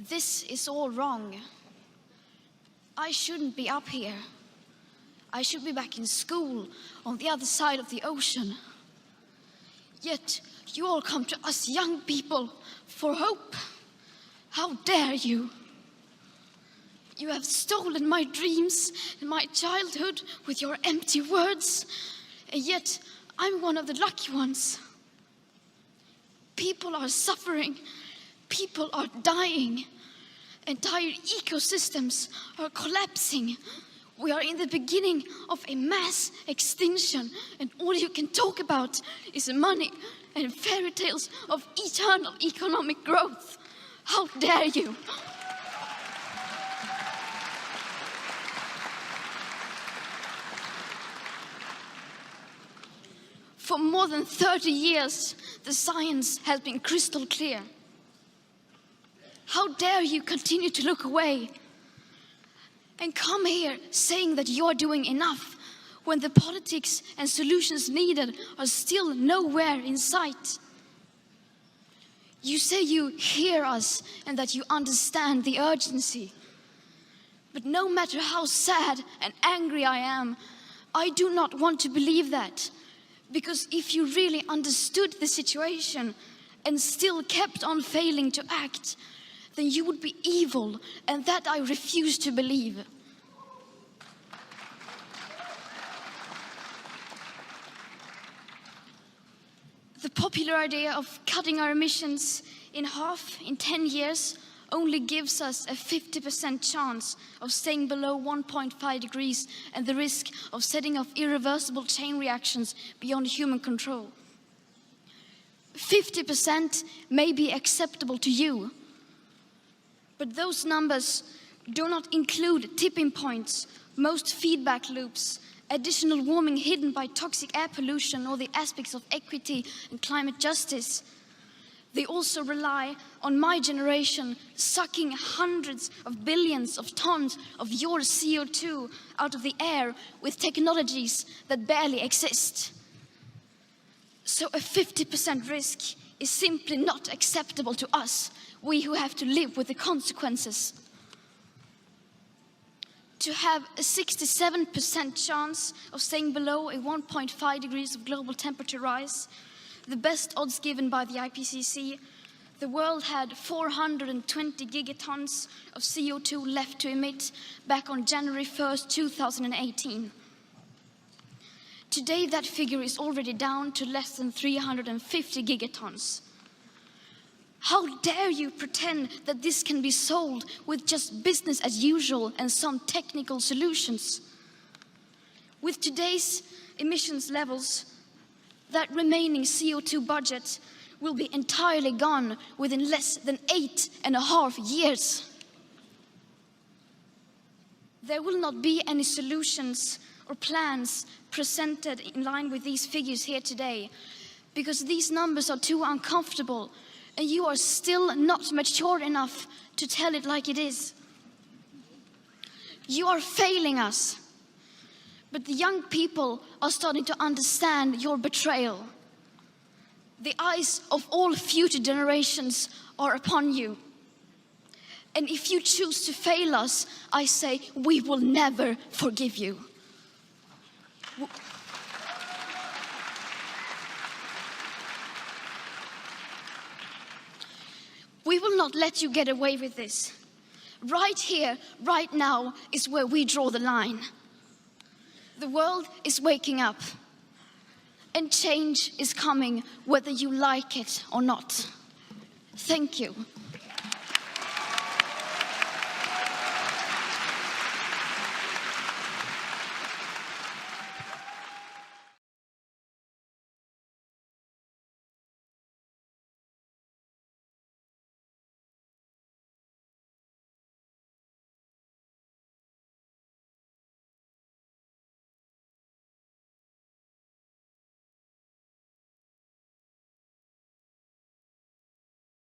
This is all wrong. I shouldn't be up here. I should be back in school on the other side of the ocean. Yet you all come to us young people for hope. How dare you? You have stolen my dreams and my childhood with your empty words, and yet I'm one of the lucky ones. People are suffering, people are dying, entire ecosystems are collapsing. We are in the beginning of a mass extinction, and all you can talk about is money and fairy tales of eternal economic growth. How dare you? For more than 30 years, the science has been crystal clear. How dare you continue to look away and come here saying that you're doing enough when the politics and solutions needed are still nowhere in sight? You say you hear us and that you understand the urgency. But no matter how sad and angry I am, I do not want to believe that. Because if you really understood the situation and still kept on failing to act, then you would be evil, and that I refuse to believe. The popular idea of cutting our emissions in half in 10 years only gives us a 50% chance of staying below 1.5 degrees and the risk of setting off irreversible chain reactions beyond human control. 50% may be acceptable to you, but those numbers do not include tipping points, most feedback loops, additional warming hidden by toxic air pollution, or the aspects of equity and climate justice. They also rely on my generation sucking hundreds of billions of tons of your CO2 out of the air with technologies that barely exist. So a 50% risk is simply not acceptable to us, we who have to live with the consequences. To have a 67% chance of staying below a 1.5 degrees of global temperature rise, the best odds given by the IPCC, the world had 420 gigatons of CO2 left to emit back on January 1st, 2018. Today, that figure is already down to less than 350 gigatons. How dare you pretend that this can be solved with just business as usual and some technical solutions? With today's emissions levels, that remaining CO2 budget will be entirely gone within less than 8.5 years. There will not be any solutions or plans presented in line with these figures here today, because these numbers are too uncomfortable and you are still not mature enough to tell it like it is. You are failing us. But the young people are starting to understand your betrayal. The eyes of all future generations are upon you. And if you choose to fail us, I say we will never forgive you. We will not let you get away with this. Right here, right now, is where we draw the line. The world is waking up, and change is coming whether you like it or not. Thank you.